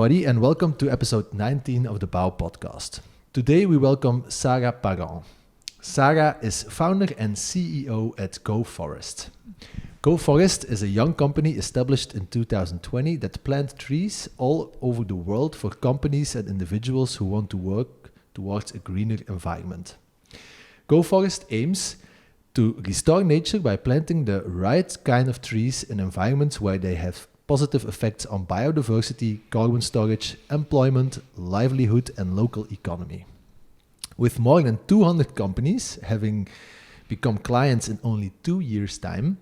everybody, and welcome to episode 19 of the Bao Podcast. Today we welcome Sarah Parent. Sarah is founder and CEO at Go Forest. Go Forest is a young company established in 2020 that plant trees all over the world for companies and individuals who want to work towards a greener environment. Go Forest aims to restore nature by planting the right kind of trees in environments where they have positive effects on biodiversity, carbon storage, employment, livelihood, and local economy. With more than 200 companies having become clients in only 2 years' time,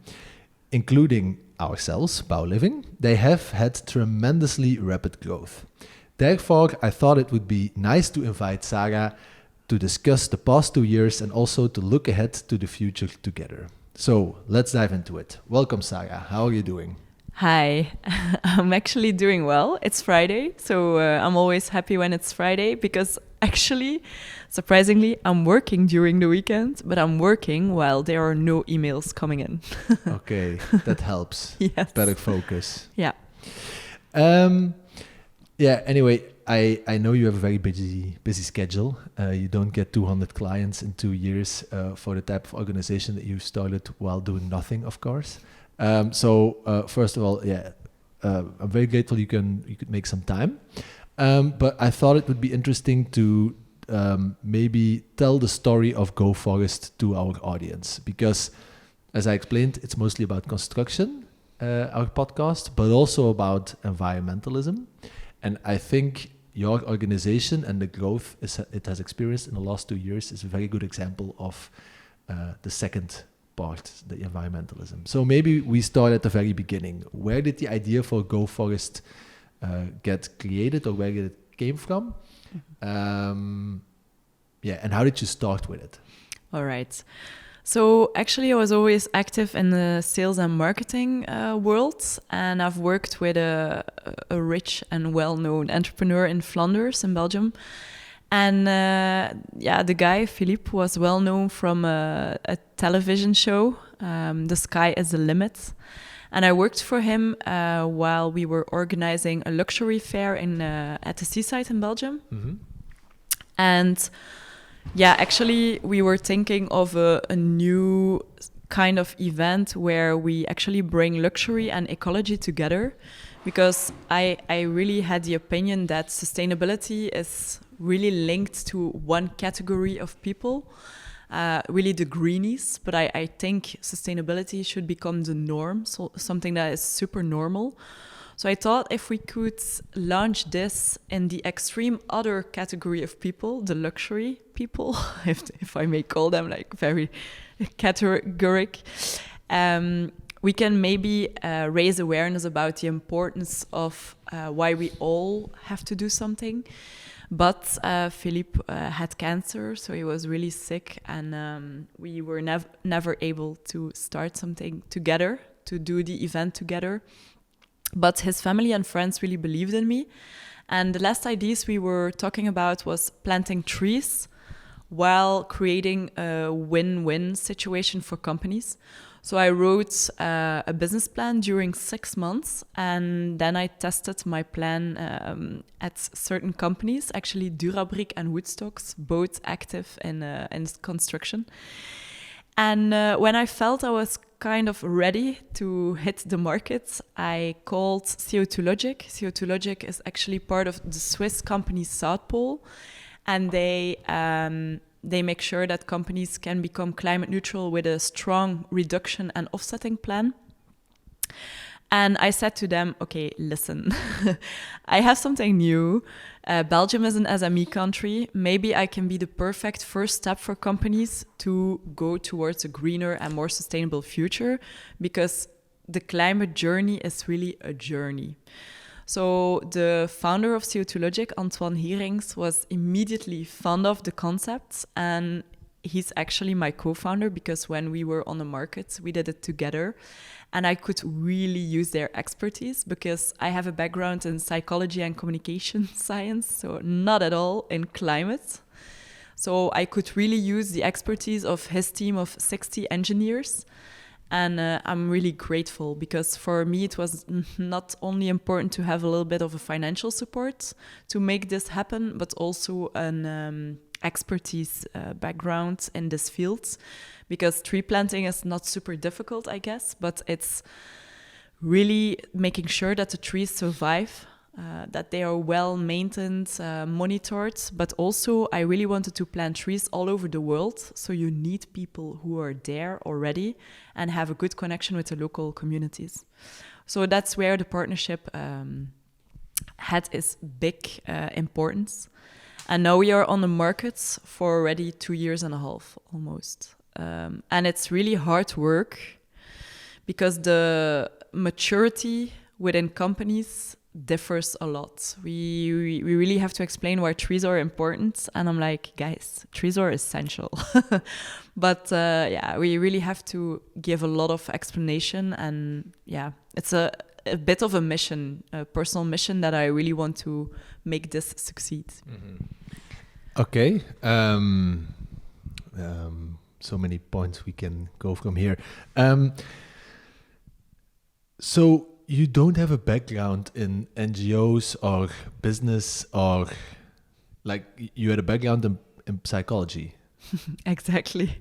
including ourselves, Bao Living, they have had tremendously rapid growth. Therefore, I thought it would be nice to invite Sarah to discuss the past 2 years and also to look ahead to the future together. So let's dive into it. Welcome, Sarah. How are you doing? Hi, I'm actually doing well. It's Friday, so I'm always happy when it's Friday because actually, surprisingly, I'm working during the weekend, but I'm working while there are no emails coming in. Okay, that helps. Yes. Better focus. Yeah. Anyway, I know you have a very busy schedule. You don't get 200 clients in 2 years for the type of organization that you started while doing nothing, of course. First of all, I'm very grateful you could make some time. But I thought it would be interesting to maybe tell the story of Go Forest to our audience, because as I explained, it's mostly about construction, our podcast, but also about environmentalism. And I think your organization and the growth it has experienced in the last 2 years is a very good example of the second part, the environmentalism. So maybe we start at the very beginning. Where did the idea for Go Forest get created, or where did it came from? And how did you start with it? All right. So actually, I was always active in the sales and marketing world, and I've worked with a rich and well-known entrepreneur in Flanders, in Belgium. And the guy, Philippe, was well known from a television show, The Sky is the Limit. And I worked for him while we were organizing a luxury fair at the seaside in Belgium. Mm-hmm. And actually, we were thinking of a new kind of event where we actually bring luxury and ecology together, because I really had the opinion that sustainability is really linked to one category of people, really the greenies. But I think sustainability should become the norm, so something that is super normal. So I thought if we could launch this in the extreme other category of people, the luxury people, if I may call them like very categoric, we can maybe raise awareness about the importance of why we all have to do something. But Philippe had cancer, so he was really sick, and we were never able to start something together, to do the event together. But his family and friends really believed in me. And the last ideas we were talking about was planting trees while creating a win-win situation for companies. So I wrote a business plan during 6 months, and then I tested my plan at certain companies, actually Durabrick and Woodstocks, both active in construction. And when I felt I was kind of ready to hit the market, I called CO2 Logic. CO2 Logic is actually part of the Swiss company South Pole, and they make sure that companies can become climate neutral with a strong reduction and offsetting plan. And I said to them, okay, listen, I have something new. Belgium is an SME country. Maybe I can be the perfect first step for companies to go towards a greener and more sustainable future, because the climate journey is really a journey. So the founder of CO2 Logic, Antoine Heerings, was immediately fond of the concept, and he's actually my co-founder, because when we were on the market, we did it together. And I could really use their expertise, because I have a background in psychology and communication science, so not at all in climate. So I could really use the expertise of his team of 60 engineers. And I'm really grateful because for me it was not only important to have a little bit of a financial support to make this happen, but also an expertise background in this field, because tree planting is not super difficult, I guess, but it's really making sure that the trees survive, that they are well maintained, monitored, but also I really wanted to plant trees all over the world, so you need people who are there already and have a good connection with the local communities. So that's where the partnership had its big importance. And now we are on the market for already 2.5 years almost. And it's really hard work because the maturity within companies differs a lot. We really have to explain why trees are important. And I'm like, guys, trees are essential. But we really have to give a lot of explanation. And it's a bit of a mission, a personal mission that I really want to make this succeed. Mm-hmm. Okay. So many points we can go from here. So you don't have a background in NGOs or business, or like you had a background in psychology. Exactly.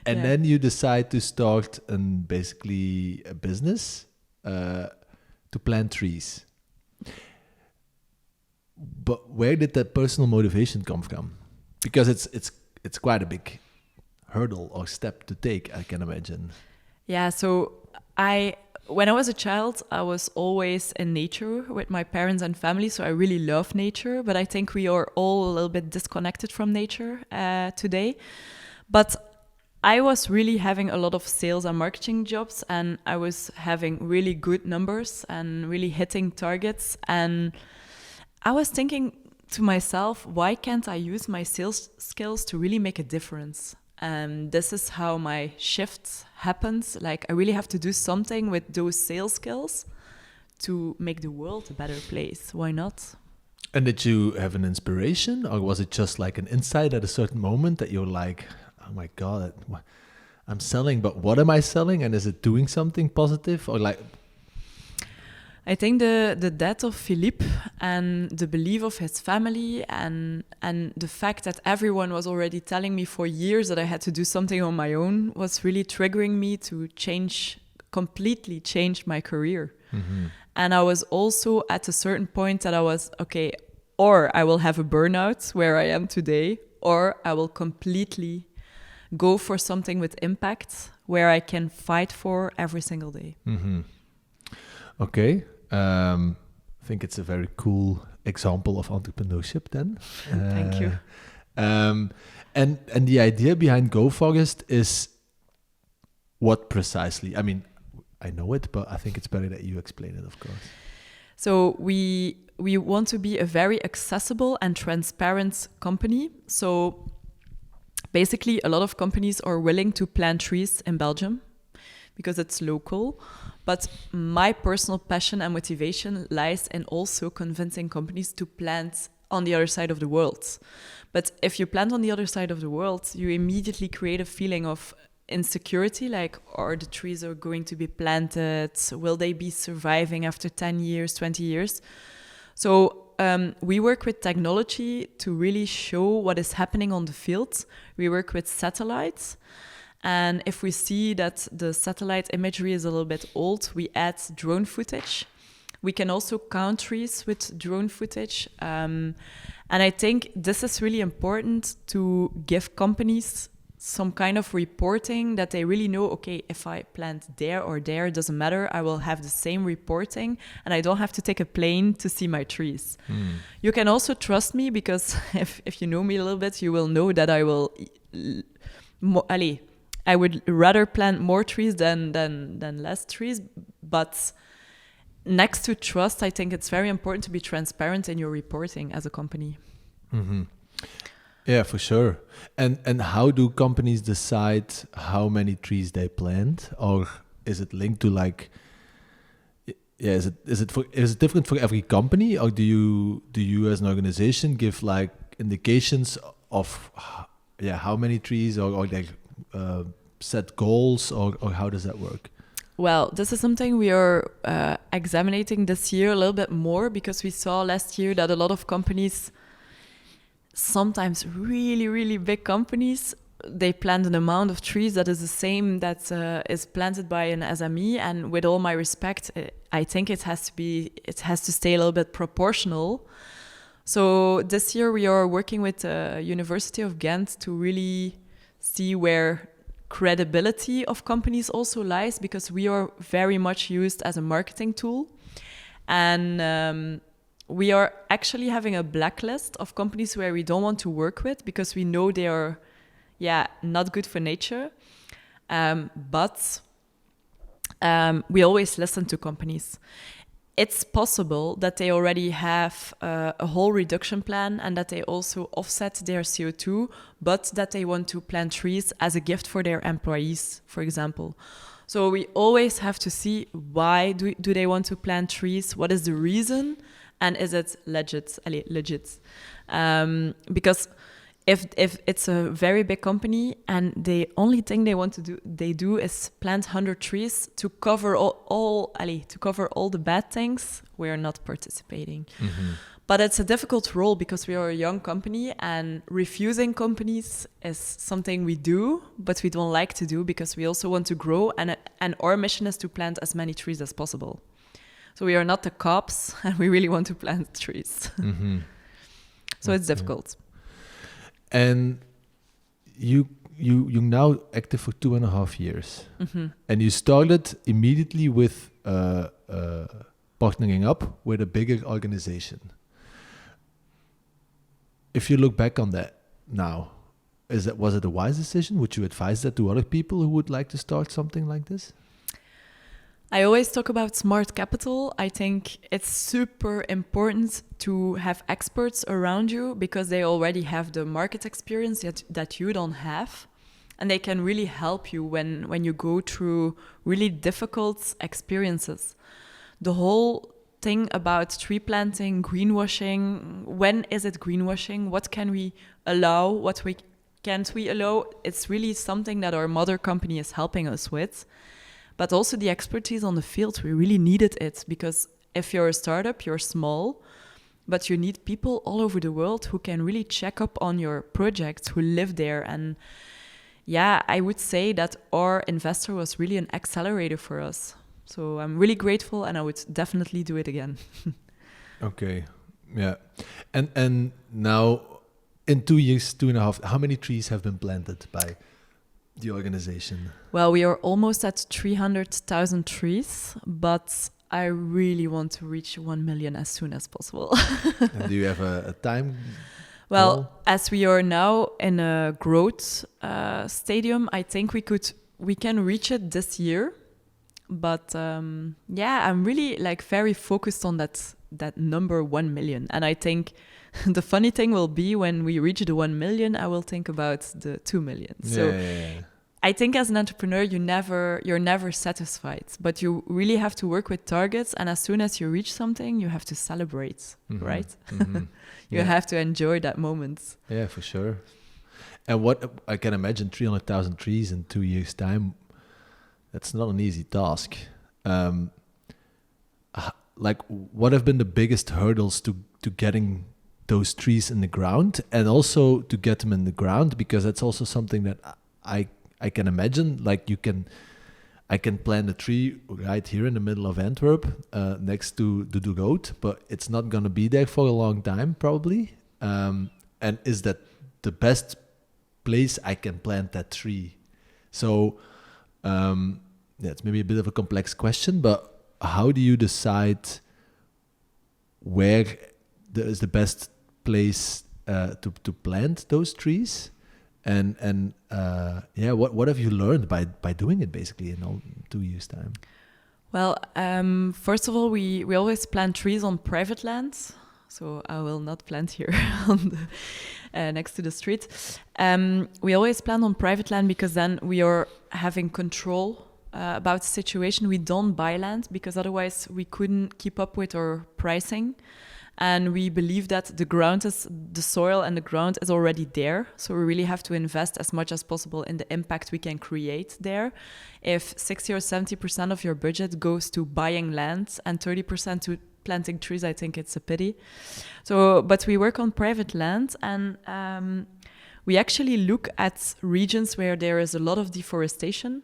And then you decide to start basically a business to plant trees. But where did that personal motivation come from? Because it's quite a big hurdle or step to take, I can imagine. Yeah, so when I was a child, I was always in nature with my parents and family, so I really love nature, but I think we are all a little bit disconnected from nature today. But I was really having a lot of sales and marketing jobs, and I was having really good numbers and really hitting targets. And I was thinking to myself, why can't I use my sales skills to really make a difference? And this is how my shift happens. Like, I really have to do something with those sales skills to make the world a better place. Why not? And did you have an inspiration, or was it just like an insight at a certain moment that you're like, oh my God, I'm selling, but what am I selling? And is it doing something positive? Or like... I think the death of Philippe and the belief of his family and the fact that everyone was already telling me for years that I had to do something on my own was really triggering me to completely change my career. Mm-hmm. And I was also at a certain point that I was, okay, or I will have a burnout where I am today, or I will completely go for something with impact where I can fight for every single day. Mm-hmm. Okay. I think it's a very cool example of entrepreneurship then. Thank you. And the idea behind Go Forest is what precisely? I mean, I know it, but I think it's better that you explain it, of course. So we want to be a very accessible and transparent company. So basically, a lot of companies are willing to plant trees in Belgium because it's local. But my personal passion and motivation lies in also convincing companies to plant on the other side of the world. But if you plant on the other side of the world, you immediately create a feeling of insecurity, like, are the trees are going to be planted? Will they be surviving after 10 years, 20 years? So we work with technology to really show what is happening on the field. We work with satellites. And if we see that the satellite imagery is a little bit old, we add drone footage. We can also count trees with drone footage. And I think this is really important to give companies some kind of reporting that they really know, okay, if I plant there or there, it doesn't matter. I will have the same reporting and I don't have to take a plane to see my trees. You can also trust me because if you know me a little bit, you will know that I will... I would rather plant more trees than less trees. But next to trust, I think it's very important to be transparent in your reporting as a company. Mm-hmm. Yeah, for sure. And how do companies decide how many trees they plant? Or is it linked to like... Yeah, is it different for every company? Or do you as an organization give like indications of how many trees or like set goals, or how does that work? Well, this is something we are examining this year a little bit more, because we saw last year that a lot of companies, sometimes really, really big companies, they plant an amount of trees that is the same that is planted by an SME. And with all my respect, I think it has to stay a little bit proportional. So this year we are working with the University of Ghent to really see where credibility of companies also lies, because we are very much used as a marketing tool. And we are actually having a blacklist of companies where we don't want to work with, because we know they are not good for nature. But we always listen to companies. It's possible that they already have a whole reduction plan and that they also offset their CO2, but that they want to plant trees as a gift for their employees, for example. So we always have to see, why do they want to plant trees? What is the reason? And is it legit? Because if it's a very big company and the only thing they do is plant 100 trees to cover all the bad things, we are not participating. Mm-hmm. But it's a difficult role, because we are a young company, and refusing companies is something we do, but we don't like to do, because we also want to grow, and our mission is to plant as many trees as possible. So we are not the cops, and we really want to plant trees. Mm-hmm. So it's difficult. And you now active for 2.5 years, mm-hmm. and you started immediately with partnering up with a bigger organization. If you look back on that now, was it a wise decision? Would you advise that to other people who would like to start something like this? I always talk about smart capital. I think it's super important to have experts around you, because they already have the market experience that you don't have. And they can really help you when you go through really difficult experiences. The whole thing about tree planting, greenwashing, when is it greenwashing? What can we allow? What can't we allow? It's really something that our mother company is helping us with. But also the expertise on the field, we really needed it, because if you're a startup, you're small, but you need people all over the world who can really check up on your projects, who live there. And I would say that our investor was really an accelerator for us. So I'm really grateful, and I would definitely do it again. Okay, yeah. And now, in 2 years, 2.5, how many trees have been planted by the organization? Well, we are almost at 300,000 trees, but I really want to reach 1 million as soon as possible. And do you have a time? Well, as we are now in a growth stadium, I think we can reach it this year. But I'm really very focused on that number 1 million. And I think the funny thing will be, when we reach the 1 million, I will think about the 2 million. So I think as an entrepreneur, you're never satisfied, but you really have to work with targets. And as soon as you reach something, you have to celebrate, mm-hmm. right? Mm-hmm. You have to enjoy that moment. Yeah, for sure. And what I can imagine, 300,000 trees in 2 years' time, that's not an easy task. What have been the biggest hurdles to getting those trees in the ground, and also to get them in the ground? Because that's also something that I can imagine. I can plant a tree right here in the middle of Antwerp, next to the road, but it's not going to be there for a long time, probably. And is that the best place I can plant that tree? So it's maybe a bit of a complex question, but how do you decide where is the best place to plant those trees? And what have you learned by doing it, basically, in all 2 years' time? Well, first of all, we always plant trees on private land. So I will not plant here on the, next to the street. We always plant on private land, because then we are having control about the situation. We don't buy land, because otherwise we couldn't keep up with our pricing. And we believe that the soil and the ground is already there. So we really have to invest as much as possible in the impact we can create there. If 60 or 70% of your budget goes to buying land and 30% to planting trees, I think it's a pity. So, but we work on private land, and we actually look at regions where there is a lot of deforestation,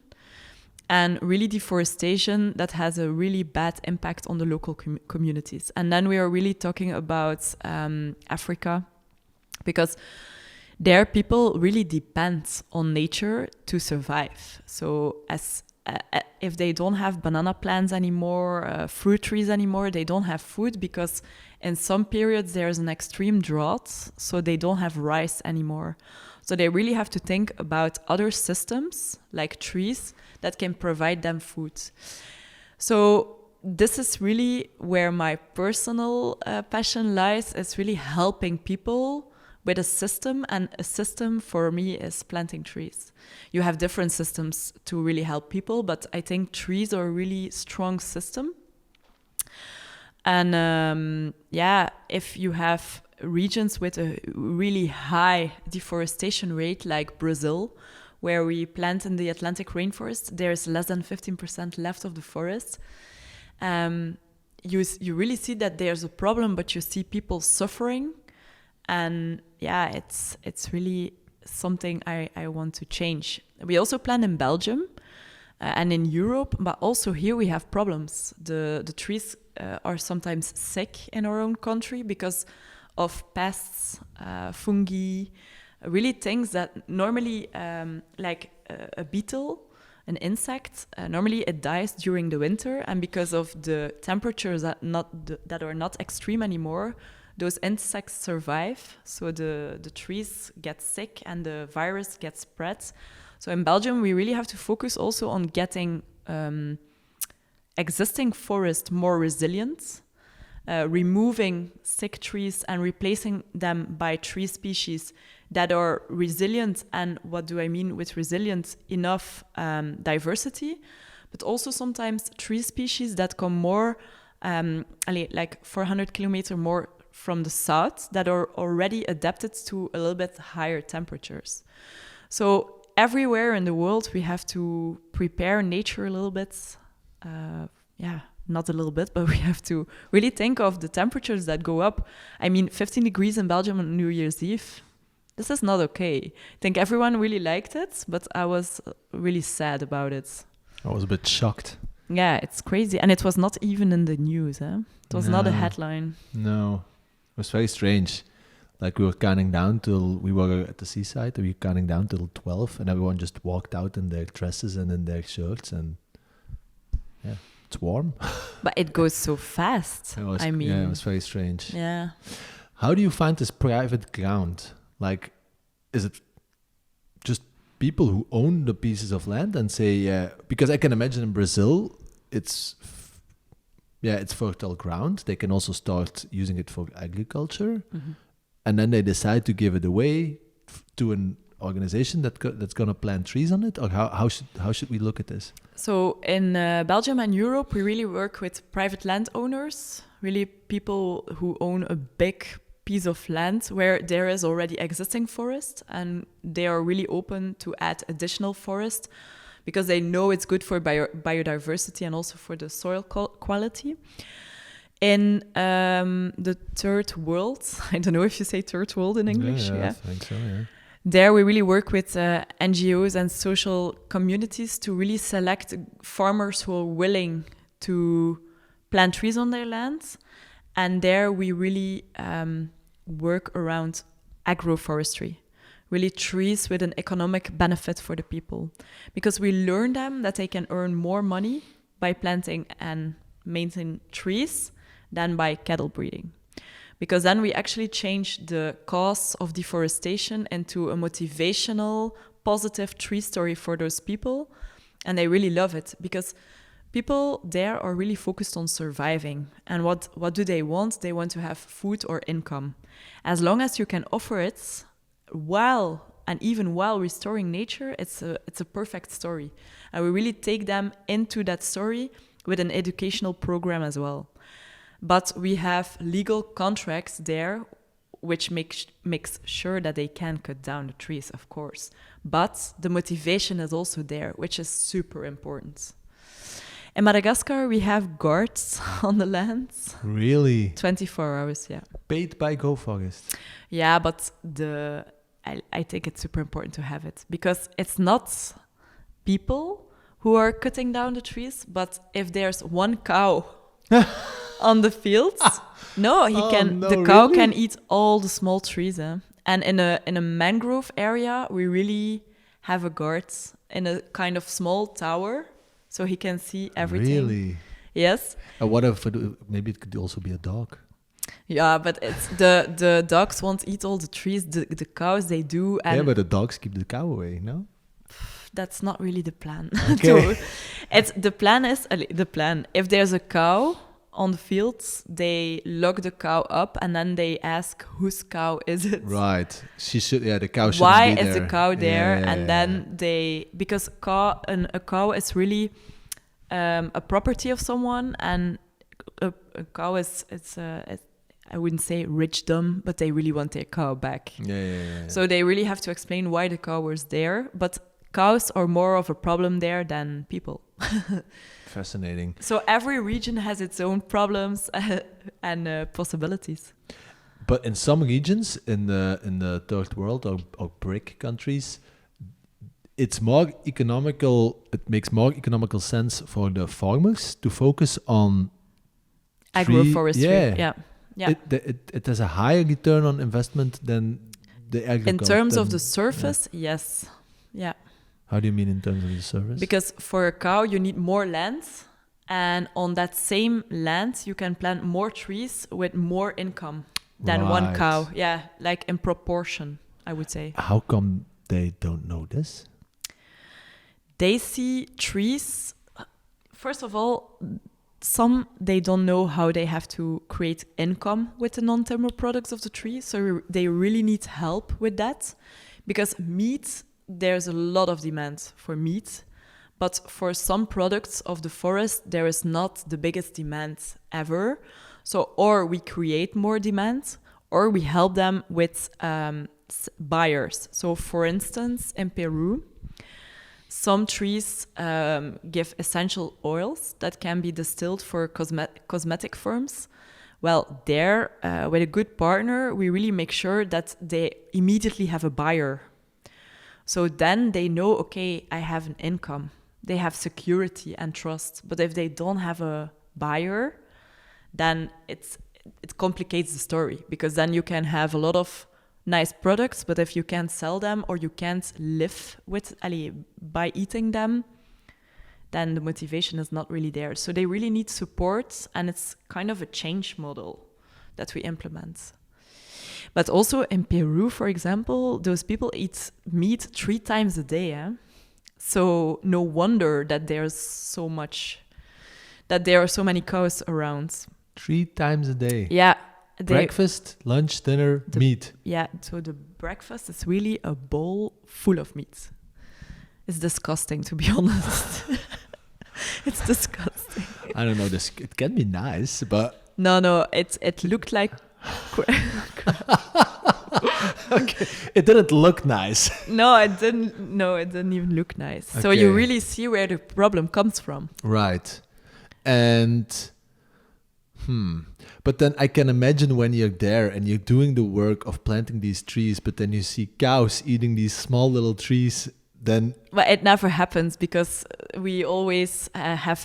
and really deforestation that has a really bad impact on the local communities. And then we are really talking about Africa, because there people really depend on nature to survive. So if they don't have banana plants anymore, fruit trees anymore, they don't have food, because in some periods there's an extreme drought, so they don't have rice anymore. So they really have to think about other systems like trees that can provide them food. So this is really where my personal passion lies. It's really helping people with a system, and a system for me is planting trees. You have different systems to really help people, but I think trees are a really strong system. And if you have regions with a really high deforestation rate like Brazil, where we plant in the Atlantic rainforest, there's less than 15% left of the forest. You really see that there's a problem, but you see people suffering. And it's really something I want to change. We also plant in Belgium and in Europe, but also here we have problems. The trees are sometimes sick in our own country because of pests, fungi, really things that normally, like a beetle, an insect, normally it dies during the winter, and because of the temperatures that are not extreme anymore, those insects survive, so the trees get sick and the virus gets spread. So in Belgium, we really have to focus also on getting existing forest more resilient, removing sick trees and replacing them by tree species that are resilient. And what do I mean with resilient? Enough diversity, but also sometimes tree species that come more, like 400 kilometers more from the south, that are already adapted to a little bit higher temperatures. So everywhere in the world, we have to prepare nature a little bit. Not a little bit, but we have to really think of the temperatures that go up. I mean, 15 degrees in Belgium on New Year's Eve. This is not okay. I think everyone really liked it, but I was really sad about it. I was a bit shocked. Yeah, it's crazy. And it was not even in the news. It was not a headline. No, it was very strange. Like we were counting down till we were at the seaside. We were counting down till 12, and everyone just walked out in their dresses and in their shirts, and yeah, it's warm. But it goes so fast. It was very strange. Yeah. How do you find this private ground? Like, is it just people who own the pieces of land and say, because I can imagine in Brazil, it's fertile ground. They can also start using it for agriculture. Mm-hmm. And then they decide to give it away to an organization that's going to plant trees on it? Or how should we look at this? So in Belgium and Europe, we really work with private landowners, really people who own a big piece of land where there is already existing forest, and they are really open to add additional forest because they know it's good for biodiversity and also for the soil quality. In the third world, I don't know if you say third world in English. Yeah. I think so, yeah. There we really work with NGOs and social communities to really select farmers who are willing to plant trees on their lands. And there we really work around agroforestry, really trees with an economic benefit for the people. Because we learn them that they can earn more money by planting and maintaining trees than by cattle breeding. Because then we actually change the cause of deforestation into a motivational, positive tree story for those people. And they really love it because people there are really focused on surviving. And what do they want? They want to have food or income. As long as you can offer it while restoring nature, it's a perfect story. And we really take them into that story with an educational program as well. But we have legal contracts there, which makes sure that they can cut down the trees, of course. But the motivation is also there, which is super important. In Madagascar, we have guards on the lands. Really? 24 hours, yeah. Paid by Go Forest. Yeah, but I think it's super important to have it because it's not people who are cutting down the trees, but if there's one cow on the fields, the cow really? can eat all the small trees. And in a mangrove area, we really have a guard in a kind of small tower, so he can see everything. Really? Yes. What if maybe it could also be a dog? Yeah, but it's the dogs won't eat all the trees. The cows they do. And yeah, but the dogs keep the cow away, no? That's not really the plan. Okay. The plan. If there's a cow on the fields, they lock the cow up and then they ask whose cow is it. Right. The cow shouldn't Why be is there. the cow there? Yeah, and then because a cow is really a property of someone, and a cow is I wouldn't say richdom, but they really want their cow back. Yeah. So they really have to explain why the cow was there. But cows are more of a problem there than people. Fascinating. So every region has its own problems and possibilities. But in some regions in the third world or BRIC countries, it's more economical. It makes more economical sense for the farmers to focus on agroforestry. Yeah. It has a higher return on investment than the agriculture. In terms of the surface, yes. Yeah. How do you mean in terms of the service? Because for a cow, you need more land. And on that same land, you can plant more trees with more income than one cow. Yeah, like in proportion, I would say. How come they don't know this? They see trees. First of all, they don't know how they have to create income with the non-timber products of the tree. So they really need help with that. Because meat, there's a lot of demand for meat, but for some products of the forest, there is not the biggest demand ever. So, or we create more demand, or we help them with buyers. So, for instance, in Peru, some trees give essential oils that can be distilled for cosmetic firms. Well, there, with a good partner, we really make sure that they immediately have a buyer. So then they know, okay, I have an income. They have security and trust. But if they don't have a buyer, then it complicates the story, because then you can have a lot of nice products, but if you can't sell them or you can't live by eating them, then the motivation is not really there. So they really need support, and it's kind of a change model that we implement. But also in Peru, for example, those people eat meat 3 times a day. So no wonder that there are so many cows around. 3 times a day? Yeah. Breakfast, lunch, dinner, meat. Yeah, so the breakfast is really a bowl full of meat. It's disgusting, to be honest. It's disgusting. I don't know, it can be nice, but... No, it looked like... Okay, it didn't look nice. No, it didn't even look nice. Okay. So you really see where the problem comes from. Right. And... But then I can imagine when you're there and you're doing the work of planting these trees, but then you see cows eating these small little trees, then... But it never happens, because we always have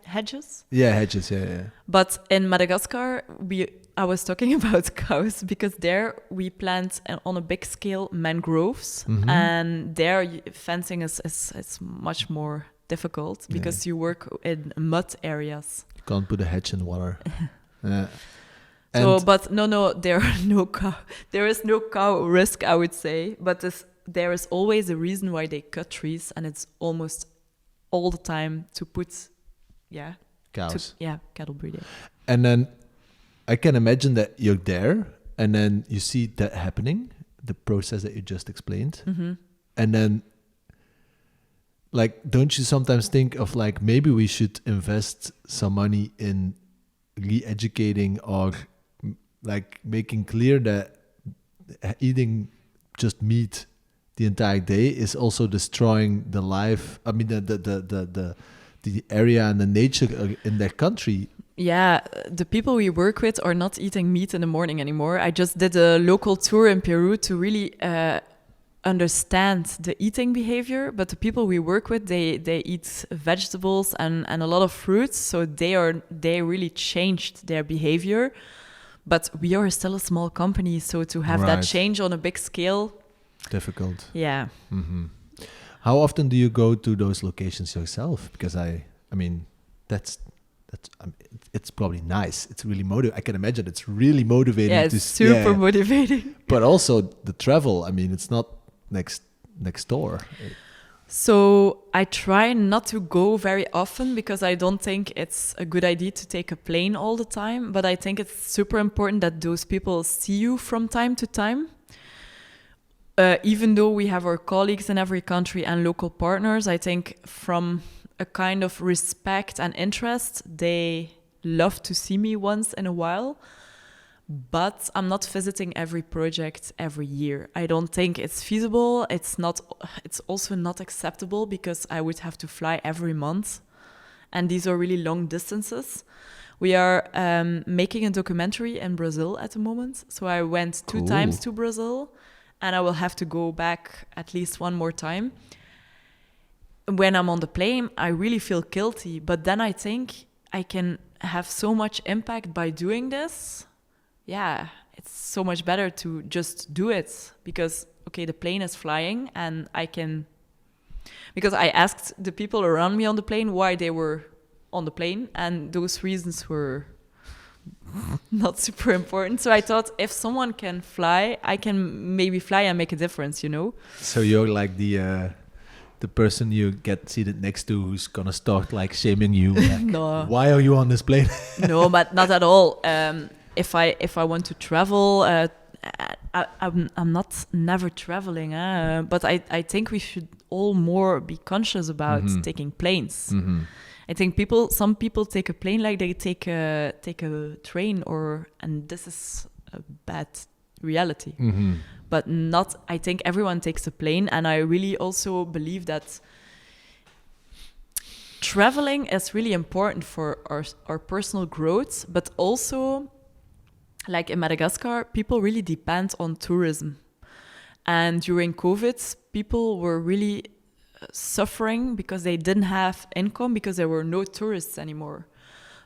hedges. Yeah, hedges, yeah. But in Madagascar, I was talking about cows, because there we plant on a big scale mangroves, and there fencing is much more difficult, because you work in mud areas. Can't put a hedge in water. Yeah. So, but no, there are no cow. There is no cow risk, I would say. But there is always a reason why they cut trees, and it's almost all the time to put, cows. Cattle breeding. And then I can imagine that you're there, and then you see that happening, the process that you just explained, and then. Like, don't you sometimes think of maybe we should invest some money in re-educating or like making clear that eating just meat the entire day is also destroying the life. I mean, the area and the nature in their country. Yeah, the people we work with are not eating meat in the morning anymore. I just did a local tour in Peru to really understand the eating behavior. But the people we work with, they eat vegetables and a lot of fruits. So they really changed their behavior. But we are still a small company, so to have that change on a big scale, difficult. Yeah. Mm-hmm. How often do you go to those locations yourself? Because I mean, it's probably nice. It's really I can imagine it's really motivating. Yeah, it's super motivating. But also the travel. I mean, it's not next door. So I try not to go very often because I don't think it's a good idea to take a plane all the time. But I think it's super important that those people see you from time to time. Even though we have our colleagues in every country and local partners, I think from a kind of respect and interest, they love to see me once in a while. But I'm not visiting every project every year. I don't think it's feasible. It's also not acceptable because I would have to fly every month. And these are really long distances. We are making a documentary in Brazil at the moment. So I went 2 times to Brazil and I will have to go back at least one more time. When I'm on the plane, I really feel guilty. But then I think I can have so much impact by doing this. Yeah, it's so much better to just do it because, okay, the plane is flying and because I asked the people around me on the plane why they were on the plane and those reasons were not super important. So I thought if someone can fly, I can maybe fly and make a difference, So you're like the person you get seated next to who's gonna start like shaming you. Like, no. Why are you on this plane? No, but not at all. If I want to travel, I'm not never traveling. But I think we should all more be conscious about taking planes. Mm-hmm. I think some people take a plane like they take a train, and this is a bad reality. Mm-hmm. But I think everyone takes a plane, and I really also believe that traveling is really important for our personal growth, but also, like in Madagascar, people really depend on tourism. And during COVID, people were really suffering because they didn't have income because there were no tourists anymore.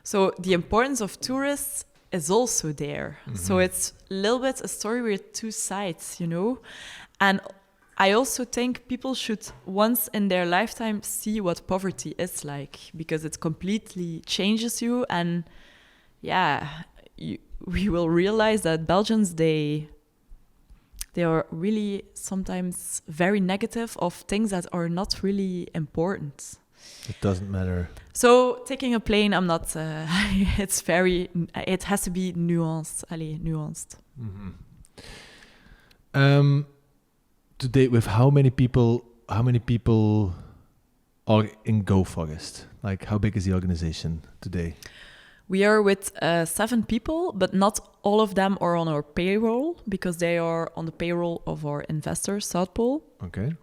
So the importance of tourists is also there. Mm-hmm. So it's a little bit a story with 2 sides, And I also think people should once in their lifetime see what poverty is like because it completely changes you. And we will realize that Belgians, they are really sometimes very negative of things that are not really important. It doesn't matter. So taking a plane, I'm not. It has to be nuanced. Nuanced. Mm-hmm. Today, with how many people are in Go Forest? Like, how big is the organization today? We are with 7 people, but not all of them are on our payroll because they are on the payroll of our investor, South Pole. Okay.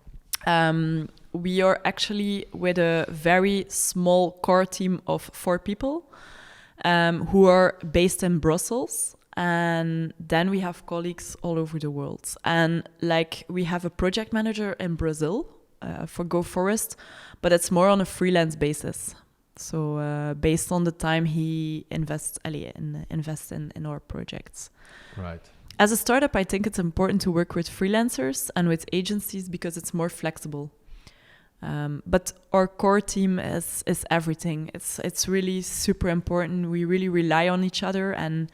We are actually with a very small core team of 4 people who are based in Brussels. And then we have colleagues all over the world. And we have a project manager in Brazil for Go Forest, but it's more on a freelance basis. So based on the time he invests in our projects. Right. As a startup, I think it's important to work with freelancers and with agencies because it's more flexible. But our core team is everything. It's really super important. We really rely on each other, and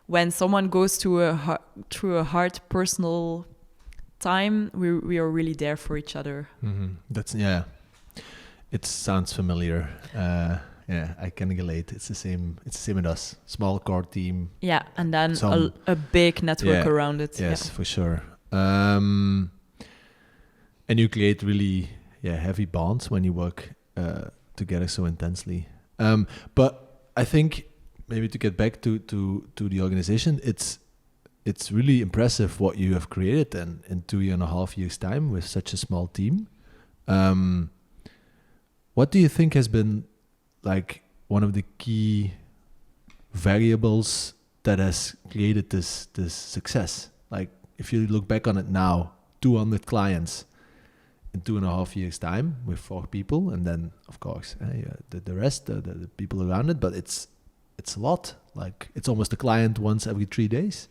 when someone goes through a hard personal time, we are really there for each other. Mm-hmm. It sounds familiar. I can relate. It's the same with us. Small core team. Yeah, and then a big network around it. Yes, for sure. And you create really heavy bonds when you work together so intensely. But I think maybe to get back to the organization, it's really impressive what you have created in 2.5 years time with such a small team. What do you think has been like one of the key variables that has created this success? Like if you look back on it now, 200 clients in 2.5 years time with 4 people, and then of course the rest, the people around it, but it's a lot. Like it's almost a client once every 3 days.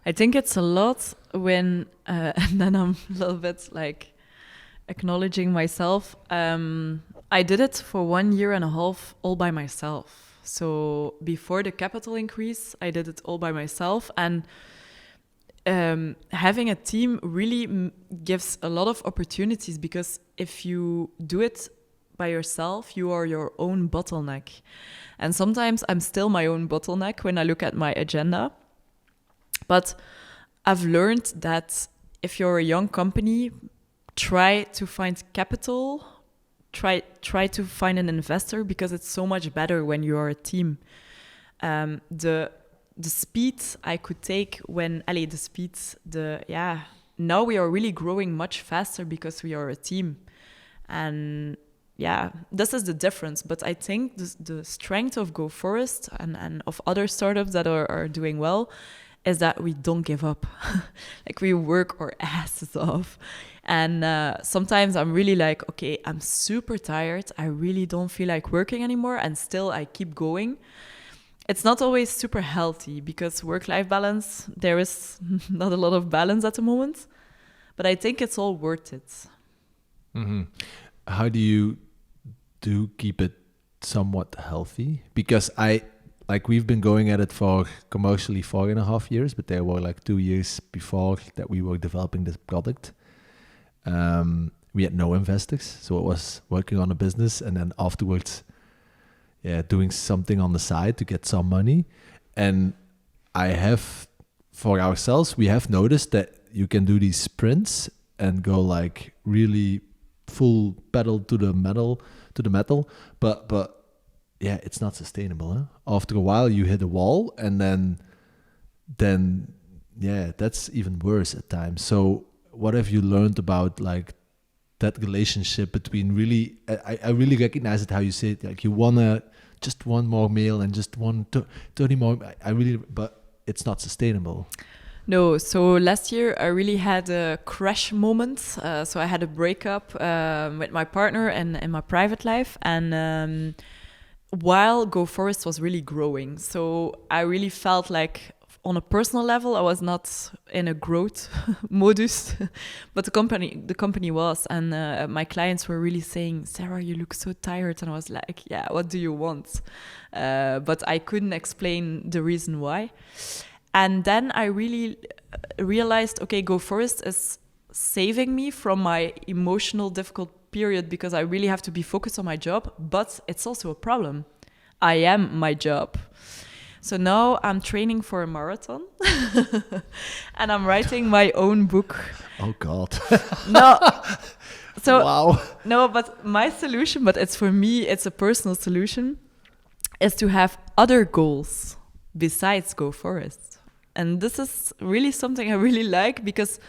I think it's a lot when, and then I'm a little bit like acknowledging myself. I did it for 1.5 years all by myself. So before the capital increase, I did it all by myself. And having a team really gives a lot of opportunities, because if you do it by yourself, you are your own bottleneck. And sometimes I'm still my own bottleneck when I look at my agenda. But I've learned that if you're a young company, try to find capital, try to find an investor, because it's so much better when you are a team. The speed I could take now we are really growing much faster because we are a team. And yeah, this is the difference. But I think the strength of Go Forest and of other startups that are doing well is that we don't give up. Like we work our asses off. And sometimes I'm really like, okay, I'm super tired. I really don't feel like working anymore. And still I keep going. It's not always super healthy because work-life balance, there is not a lot of balance at the moment. But I think it's all worth it. Mm-hmm. How do you keep it somewhat healthy? Because we've been going at it for commercially 4.5 years, but there were like 2 years before that we were developing this product. We had no investors, so it was working on a business and then afterwards, doing something on the side to get some money. And for ourselves, we have noticed that you can do these sprints and go like really full pedal to the metal, but yeah, it's not sustainable. Huh? After a while, you hit a wall, and then that's even worse at times. So, what have you learned about like that relationship between really? I really recognize it how you say it. Like you wanna just one more meal and just 30 more. But it's not sustainable. No, so last year I really had a crash moment. So I had a breakup with my partner and in my private life, and while Go Forest was really growing. So I really felt like on a personal level, I was not in a growth modus, but the company was, and my clients were really saying, Sarah, you look so tired. And I was like, yeah, what do you want? But I couldn't explain the reason why. And then I really realized, okay, Go Forest is saving me from my emotional difficult period because I really have to be focused on my job, but it's also a problem. I am my job. So now I'm training for a marathon and I'm writing my own book. Oh God. No. So, wow. No, but my solution, but it's for me, it's a personal solution, is to have other goals besides Go Forest. And this is really something I really like because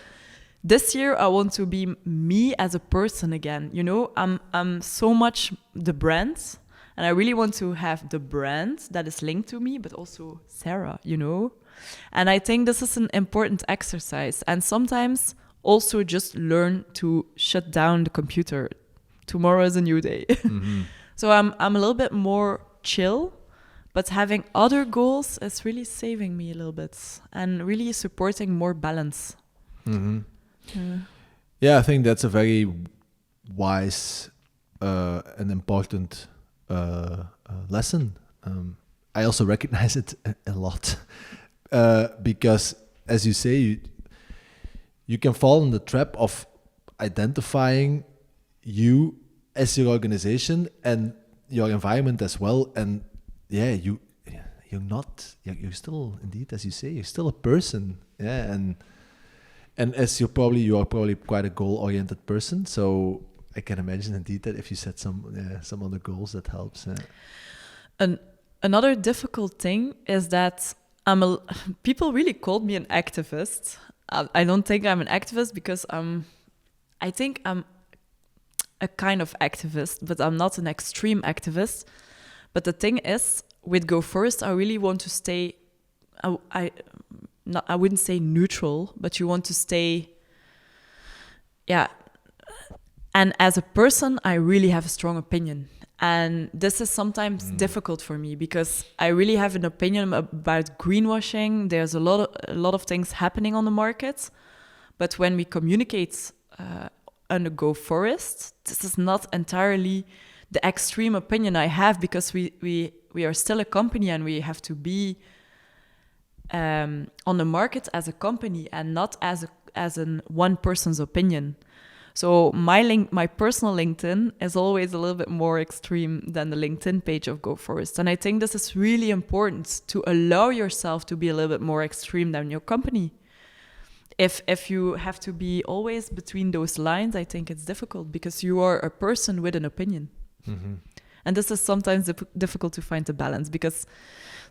this year I want to be me as a person again. You know, I'm so much the brand, and I really want to have the brand that is linked to me, but also Sarah, you know. And I think this is an important exercise. And sometimes also just learn to shut down the computer. Tomorrow is a new day. Mm-hmm. So I'm a little bit more chill. But having other goals is really saving me a little bit and really supporting more balance. Mm-hmm. Yeah, I think that's a very wise and important lesson. I also recognize it a lot because, as you say, you can fall in the trap of identifying you as your organization and your environment as well, and you're still, indeed, as you say, you're still a person. Yeah, and as you are probably quite a goal-oriented person. So I can imagine indeed that if you set some other goals, that helps. And Another difficult thing is that people really called me an activist. I don't think I'm an activist because I think I'm a kind of activist, but I'm not an extreme activist. But the thing is, with Go Forest, I really want to stay. I wouldn't say neutral, but you want to stay. Yeah. And as a person, I really have a strong opinion. And this is sometimes difficult for me because I really have an opinion about greenwashing. There's a lot of things happening on the market. But when we communicate under Go Forest, this is not entirely the extreme opinion I have because we are still a company and we have to be on the market as a company and not as an one person's opinion. So my personal LinkedIn is always a little bit more extreme than the LinkedIn page of Go Forest. And I think this is really important to allow yourself to be a little bit more extreme than your company. If you have to be always between those lines, I think it's difficult because you are a person with an opinion. Mm-hmm. And this is sometimes difficult to find the balance because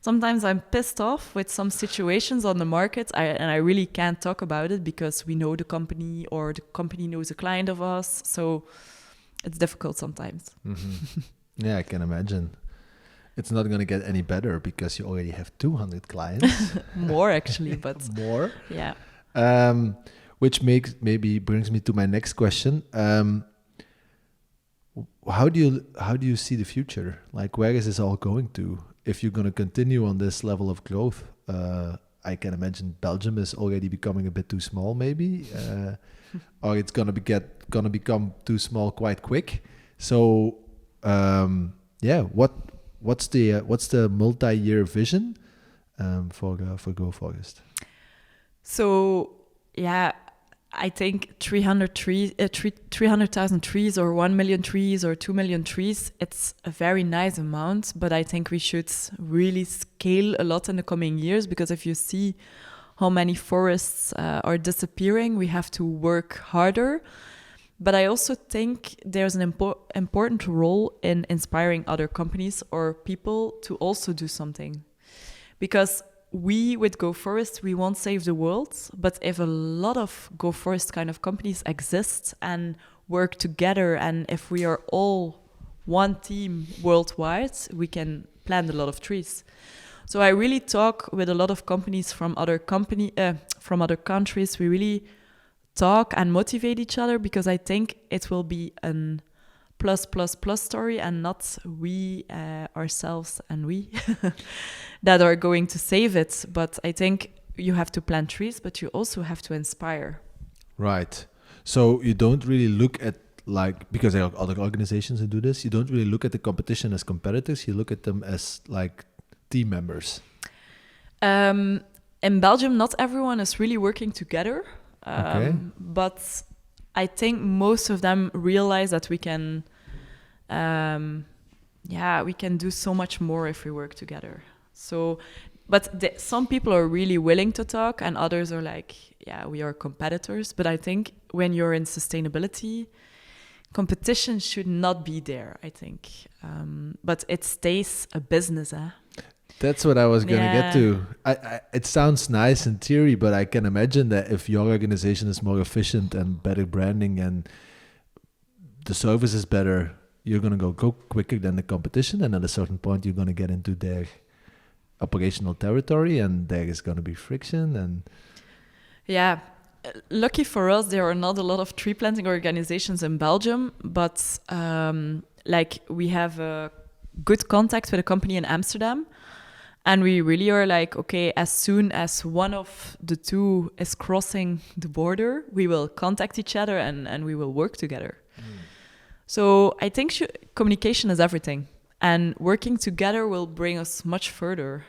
sometimes I'm pissed off with some situations on the market and I really can't talk about it because we know the company or the company knows a client of us. So it's difficult sometimes. Mm-hmm. Yeah, I can imagine. It's not going to get any better because you already have 200 clients. More actually, but... More? Yeah. Which brings me to my next question. How do you see the future? Like, where is this all going to? If you're going to continue on this level of growth, I can imagine Belgium is already becoming a bit too small, maybe, or it's going to become too small quite quick. So, what's the multi-year vision for Go Forest? So, yeah, I think 300,000 trees or 1 million trees or 2 million trees, it's a very nice amount, but I think we should really scale a lot in the coming years because if you see how many forests are disappearing, we have to work harder. But I also think there's an important role in inspiring other companies or people to also do something. Because we, with Go Forest, we won't save the world, but if a lot of Go Forest kind of companies exist and work together, and if we are all one team worldwide, we can plant a lot of trees. So I really talk with a lot of companies from other countries. We really talk and motivate each other because I think it will be an plus story and not we ourselves and we that are going to save it. But I think you have to plant trees, but you also have to inspire. Right. So you don't really look at, like, because there are other organizations who do this, you don't really look at the competition as competitors, you look at them as like team members. In Belgium, not everyone is really working together. Okay. But I think most of them realize that we can do so much more if we work together. So, but some people are really willing to talk and others are like, yeah, we are competitors. But I think when you're in sustainability, competition should not be there, I think. But it stays a business, eh? That's what I was going to get to. It sounds nice in theory, but I can imagine that if your organization is more efficient and better branding and the service is better, you're going to go quicker than the competition. And at a certain point, you're going to get into their operational territory and there is going to be friction. And yeah, lucky for us, there are not a lot of tree planting organizations in Belgium, but like we have a good contact with a company in Amsterdam. And we really are like, okay, as soon as one of the two is crossing the border, we will contact each other and we will work together. So I think communication is everything. And working together will bring us much further.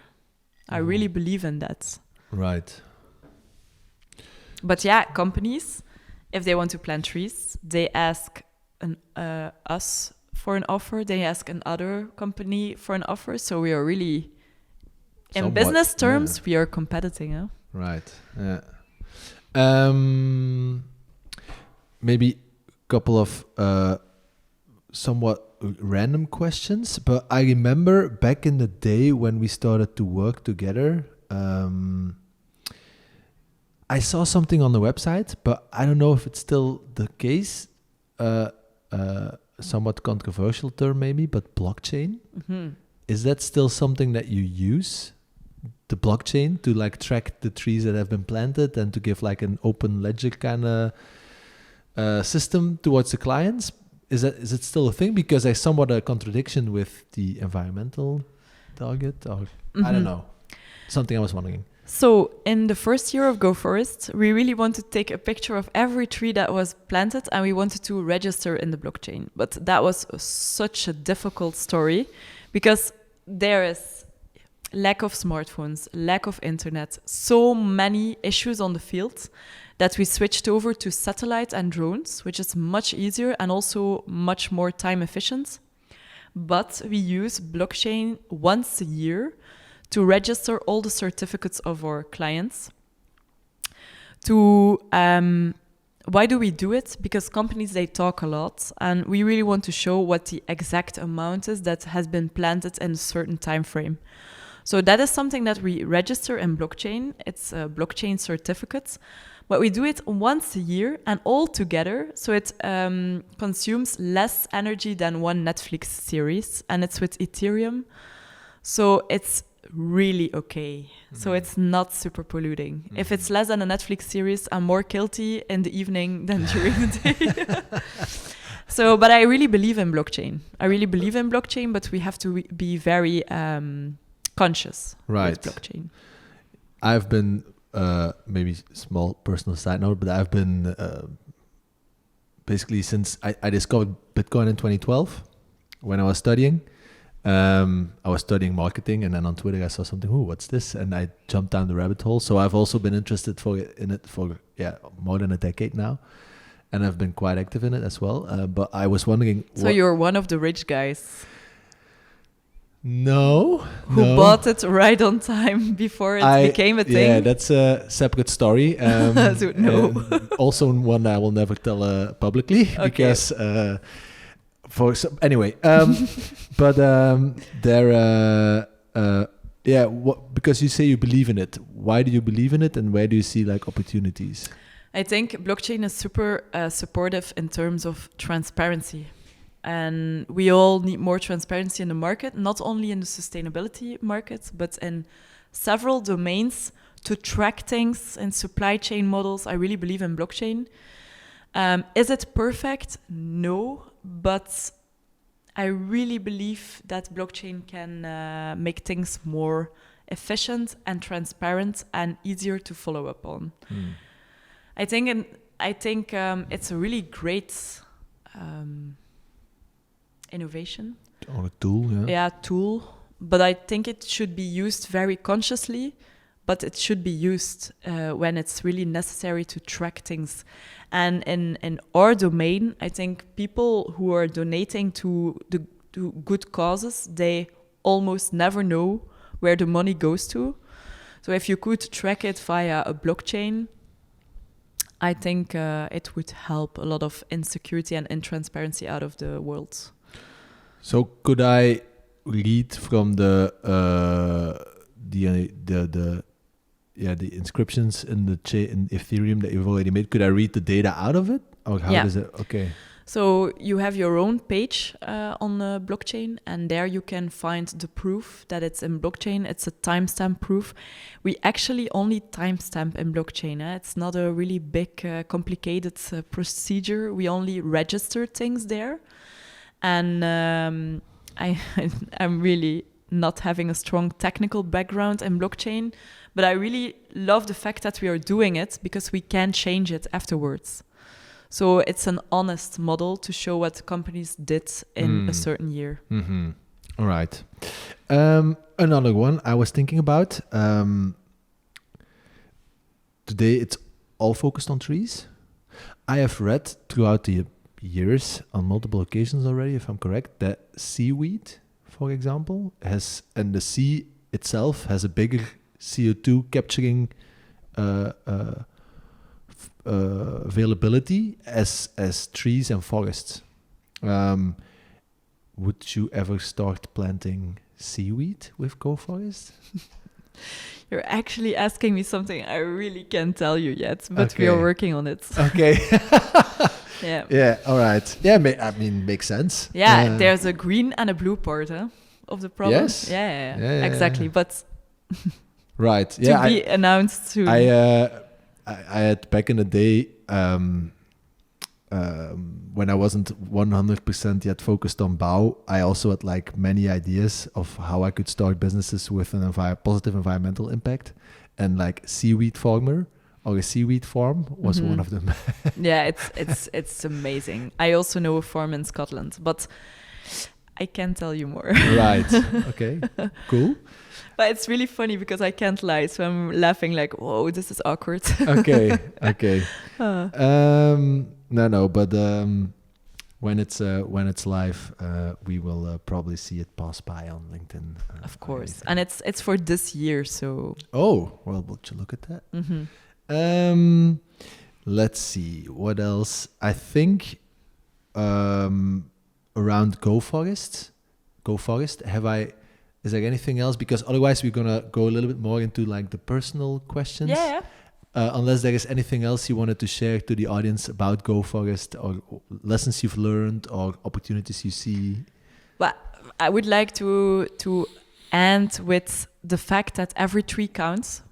I really believe in that. Right. But yeah, companies, if they want to plant trees, they ask us for an offer. They ask another company for an offer. So we are really... In business terms, we are competing. Huh? Right. Yeah. Maybe a couple of somewhat random questions, but I remember back in the day when we started to work together, I saw something on the website, but I don't know if it's still the case. Somewhat controversial term maybe, but blockchain. Is that still something that you use, the blockchain, to like track the trees that have been planted and to give like an open ledger kind of system towards the clients? Is it still a thing? Because there's somewhat a contradiction with the environmental target, or I don't know. Something I was wondering. So in the first year of Go Forest, we really wanted to take a picture of every tree that was planted, and we wanted to register in the blockchain. But that was such a difficult story because there is lack of smartphones, lack of internet, so many issues on the field that we switched over to satellite and drones, which is much easier and also much more time efficient. But we use blockchain once a year to register all the certificates of our clients. Why do we do it? Because companies, they talk a lot, and we really want to show what the exact amount is that has been planted in a certain time frame. So that is something that we register in blockchain. It's a blockchain certificate, but we do it once a year and all together. So it consumes less energy than one Netflix series, and it's with Ethereum. So it's really okay. So it's not super polluting. If it's less than a Netflix series, I'm more guilty in the evening than during the day. So, but I really believe in blockchain. But we have to be very conscious with blockchain. I've been, maybe small personal side note, but I've been basically since I discovered Bitcoin in 2012 when I was studying. I was studying marketing, and then on Twitter I saw something. What's this? And I jumped down the rabbit hole. So I've also been interested in it for more than a decade now, and I've been quite active in it as well. But I was wondering. So you're one of the rich guys. No. Who bought it right on time before it became a thing? Yeah, that's a separate story. So no. Also one that I will never tell publicly because. Anyway, but because you say you believe in it. Why do you believe in it, and where do you see like opportunities? I think blockchain is super supportive in terms of transparency, and we all need more transparency in the market, not only in the sustainability market, but in several domains to track things in supply chain models. I really believe in blockchain. Is it perfect? No. But I really believe that blockchain can make things more efficient and transparent and easier to follow up on. I think it's a really great innovation. Or a tool, yeah. Yeah, tool. But I think it should be used very consciously, but it should be used when it's really necessary to track things. And in our domain, I think people who are donating to good causes, they almost never know where the money goes to. So if you could track it via a blockchain, I think it would help a lot of insecurity and intransparency out of the world. So could I read from the inscriptions in in Ethereum that you've already made? Could I read the data out of it, or how does it? Okay. So you have your own page on the blockchain, and there you can find the proof that it's in blockchain. It's a timestamp proof. We actually only timestamp in blockchain. It's not a really big, complicated procedure. We only register things there, and I'm really not having a strong technical background in blockchain, but I really love the fact that we are doing it because we can change it afterwards. So it's an honest model to show what companies did in a certain year. Mm-hmm. All right. Another one I was thinking about. Today it's all focused on trees. I have read throughout the years on multiple occasions already, if I'm correct, that seaweed, for example, and the sea itself has a bigger CO2 capturing availability as trees and forests. would you ever start planting seaweed with Go Forest? You're actually asking me something I really can't tell you yet, but we are working on it. Okay. Yeah. Yeah. All right. Yeah. I mean, makes sense. Yeah. There's a green and a blue part of the problem. Yes. Yeah. Exactly. But right. To be announced soon. I had back in the day. When I wasn't 100% yet focused on Bao, I also had like many ideas of how I could start businesses with an positive environmental impact, and like seaweed farmer or a seaweed farm was one of them. Yeah, it's amazing. I also know a farm in Scotland, but I can't tell you more. Right. Okay. Cool. But it's really funny because I can't lie, so I'm laughing like, whoa, this is awkward. Okay. No, but when it's live, we will probably see it pass by on LinkedIn. Of course, and it's for this year, so. Oh well, would you look at that? Let's see what else. I think around Go Forest. Is there anything else? Because otherwise we're gonna go a little bit more into like the personal questions. Yeah. Unless there is anything else you wanted to share to the audience about Go Forest, or lessons you've learned, or opportunities you see. Well, I would like to end with the fact that every tree counts.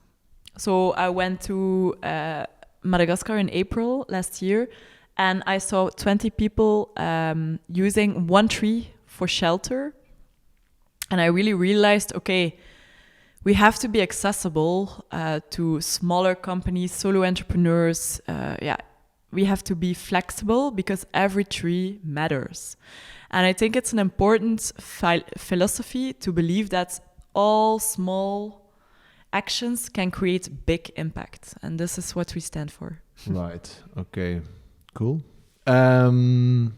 So I went to Madagascar in April last year, and I saw 20 people using one tree for shelter. And I really realized, okay, we have to be accessible to smaller companies, solo entrepreneurs. We have to be flexible because every tree matters. And I think it's an important philosophy to believe that all small actions can create big impact. And this is what we stand for. Right. Okay. Cool. 20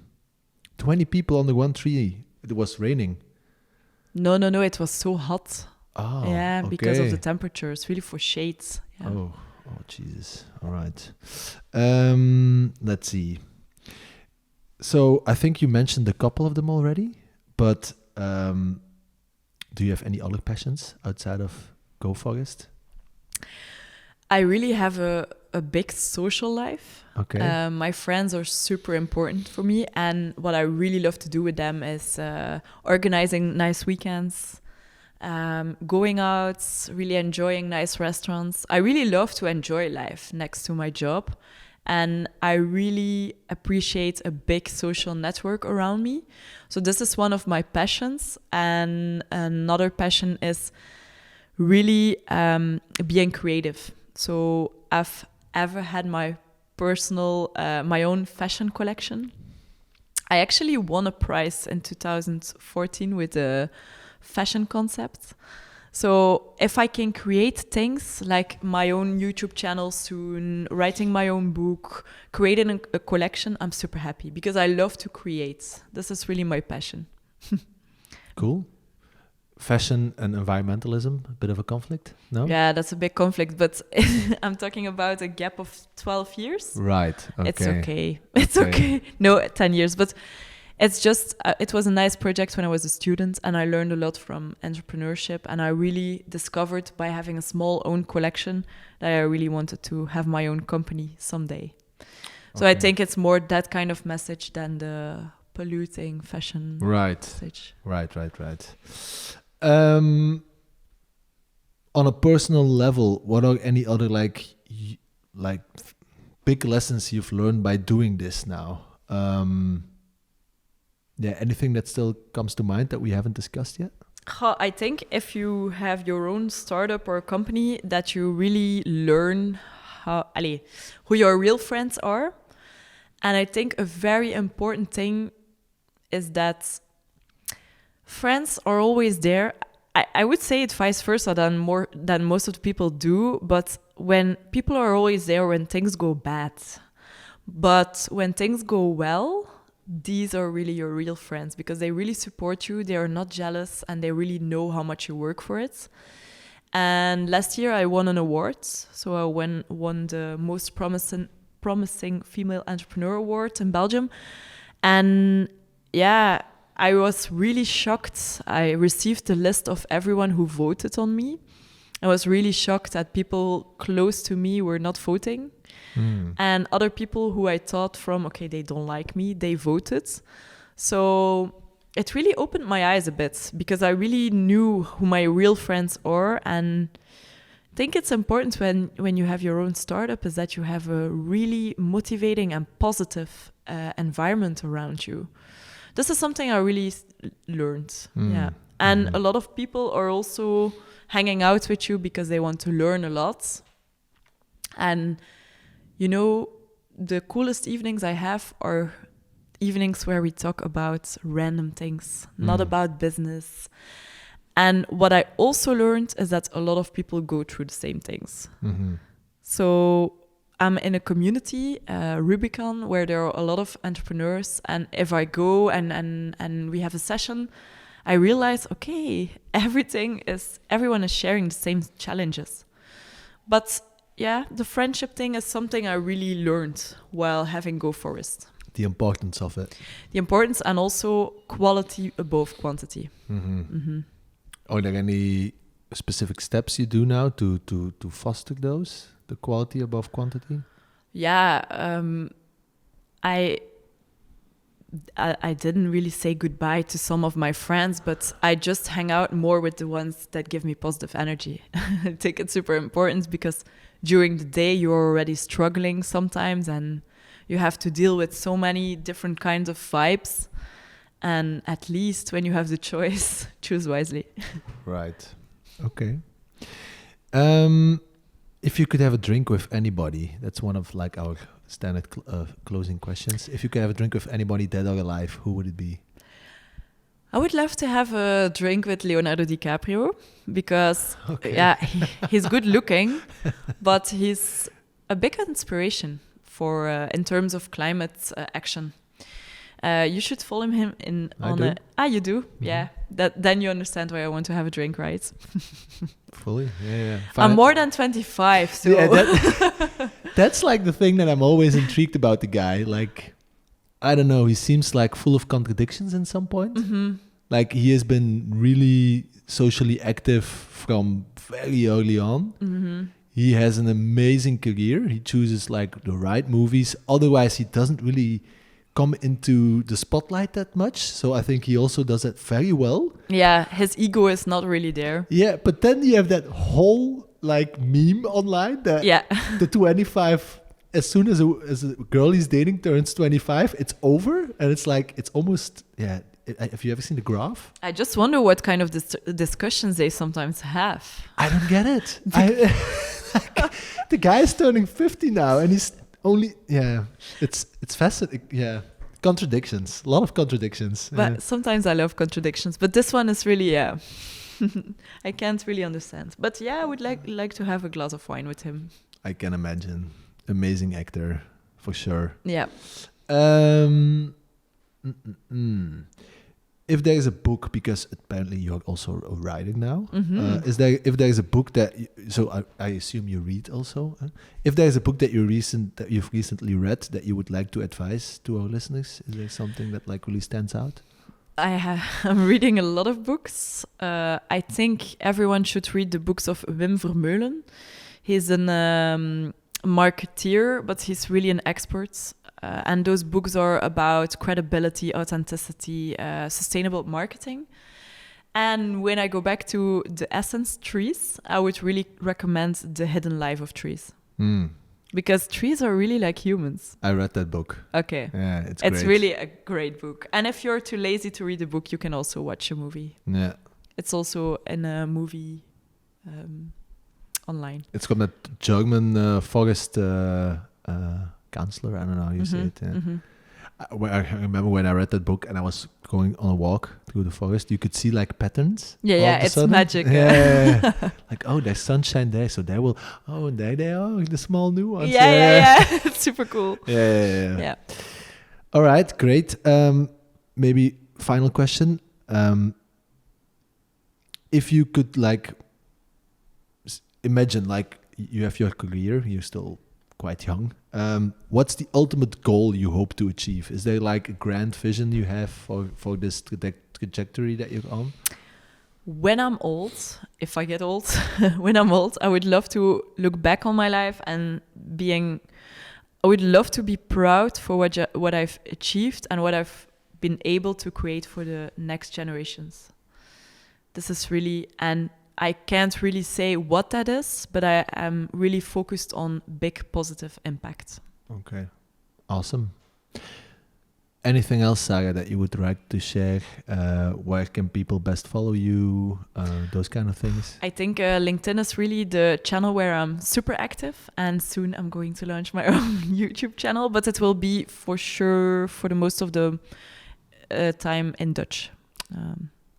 people on the one tree. It was raining. No. It was so hot. Oh, yeah, okay. Because of the temperatures, really for shades. Yeah. Oh, Jesus. All right. Let's see. So I think you mentioned a couple of them already, but do you have any other passions outside of Go Forest? I really have a big social life. Okay. My friends are super important for me, and what I really love to do with them is organizing nice weekends, going out, really enjoying nice restaurants. I really love to enjoy life next to my job, and I really appreciate a big social network around me. So this is one of my passions, and another passion is really being creative. So I've ever had my my own fashion collection. I actually won a prize in 2014 with a fashion concept. So if I can create things like my own YouTube channel soon, writing my own book, creating a collection, I'm super happy because I love to create. This is really my passion. Cool. Fashion and environmentalism, a bit of a conflict, no? Yeah, that's a big conflict, but I'm talking about a gap of 12 years. Right. Okay. It's okay. It's okay. No, 10 years, but it's just, it was a nice project when I was a student, and I learned a lot from entrepreneurship, and I really discovered by having a small own collection that I really wanted to have my own company someday. So I think it's more that kind of message than the polluting fashion message. Right. On a personal level, what are any other like big lessons you've learned by doing this now? Anything that still comes to mind that we haven't discussed yet? I think if you have your own startup or company, that you really learn who your real friends are. And I think a very important thing is that friends are always there. I would say it vice versa than most of the people do, but when people are always there when things go bad. But when things go well, these are really your real friends because they really support you, they are not jealous, and they really know how much you work for it. And last year I won an award. So I won the most promising female entrepreneur award in Belgium. And yeah, I was really shocked. I received the list of everyone who voted on me. I was really shocked that people close to me were not voting. And other people who I thought from, okay, they don't like me, they voted. So it really opened my eyes a bit because I really knew who my real friends are. And I think it's important when you have your own startup is that you have a really motivating and positive environment around you. This is something I really learned. Yeah. And a lot of people are also hanging out with you because they want to learn a lot. And, you know, the coolest evenings I have are evenings where we talk about random things, not about business. And what I also learned is that a lot of people go through the same things. So I'm in a community, Rubicon, where there are a lot of entrepreneurs. And if I go and we have a session, I realize, okay, everyone is sharing the same challenges. But yeah, the friendship thing is something I really learned while having Go Forest. The importance of it. The importance and also quality above quantity. Are there any specific steps you do now to foster those, the quality above quantity? Yeah, I didn't really say goodbye to some of my friends, but I just hang out more with the ones that give me positive energy. I think it's super important because during the day you're already struggling sometimes and you have to deal with so many different kinds of vibes. And at least when you have the choice, choose wisely. Right. Okay. If you could have a drink with anybody, that's one of like our standard closing questions. If you could have a drink with anybody dead or alive, who would it be? I would love to have a drink with Leonardo DiCaprio because he's good looking, but he's a big inspiration for in terms of climate action. You should follow him you do? Yeah. Then you understand why I want to have a drink, right? Fully, yeah. I'm more than 25, so... Yeah, that's like the thing that I'm always intrigued about the guy. Like, I don't know, he seems like full of contradictions in some point. Like, he has been really socially active from very early on. He has an amazing career. He chooses like the right movies. Otherwise, he doesn't really come into the spotlight that much. So I think he also does that very well. Yeah, his ego is not really there. Yeah, but then you have that whole like meme online that the 25, as soon as a girl he's dating turns 25, it's over. And it's like, it's almost, have you ever seen the graph? I just wonder what kind of discussions they sometimes have. I don't get it. The guy is turning 50 now and he's only, it's fascinating. Yeah. Contradictions, a lot of contradictions. But sometimes I love contradictions, but this one is really, I can't really understand. But I would like to have a glass of wine with him. I can imagine. Amazing actor, for sure. Yeah. If there is a book, because apparently you're also a writer now, if there is a book that, I assume you read also. If there is a book that you've recently read that you would like to advise to our listeners, is there something that like really stands out? I'm reading a lot of books. I think everyone should read the books of Wim Vermeulen. He's an marketeer, but he's really an expert. And those books are about credibility, authenticity, sustainable marketing. And when I go back to the essence trees, I would really recommend The Hidden Life of Trees. Because trees are really like humans. I read that book. Okay. Yeah, it's great. It's really a great book. And if you're too lazy to read a book, you can also watch a movie. Yeah. It's also in a movie online. It's got that German forest... counselor, I don't know how you say it. I remember when I read that book and I was going on a walk through the forest, you could see like patterns. It's magic. Like, oh, there's sunshine there, so there will, and there they are, the small nuance. It's super cool. Yeah. All right, great. Maybe final question. If you could like imagine like you have your career, you're still quite young. What's the ultimate goal you hope to achieve? Is there like a grand vision you have for this trajectory that you're on? When I'm old, if I get old, when I'm old, I would love to look back on my life and I would love to be proud for what I've achieved and what I've been able to create for the next generations. This is really, and I can't really say what that is, but I am really focused on big positive impact. Okay, awesome. Anything else, Sarah, that you would like to share? Where can people best follow you? Those kind of things. I think LinkedIn is really the channel where I'm super active, and soon I'm going to launch my own YouTube channel, but it will be for sure for the most of the time in Dutch.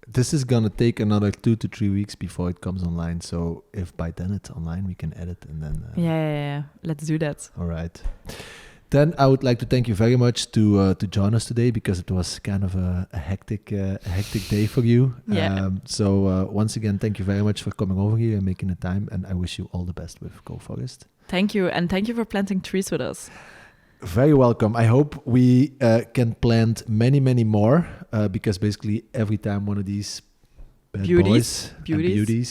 This is going to take another 2 to 3 weeks before it comes online. So if by then it's online, we can edit and then... Yeah. Let's do that. All right. Then I would like to thank you very much to join us today, because it was kind of a hectic day for you. Yeah. So once again, thank you very much for coming over here and making the time. And I wish you all the best with Go Forest. Thank you. And thank you for planting trees with us. Very welcome. I hope we can plant many, many more, because basically every time one of these beauties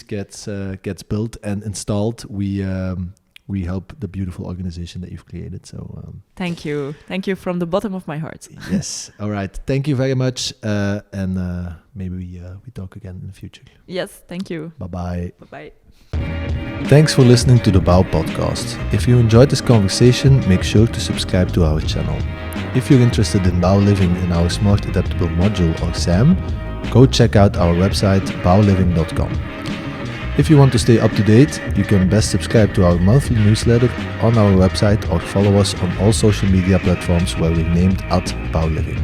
gets built and installed, we help the beautiful organization that you've created. So thank you from the bottom of my heart. Yes. All right. Thank you very much, and maybe we talk again in the future. Yes. Thank you. Bye. Bye. Thanks for listening to the Bao Podcast. If you enjoyed this conversation, make sure to subscribe to our channel. If you're interested in Bao Living in our Smart Adaptable Module, or SAM, go check out our website baoliving.com. If you want to stay up to date, you can best subscribe to our monthly newsletter on our website, or follow us on all social media platforms where we're named @Bao Living.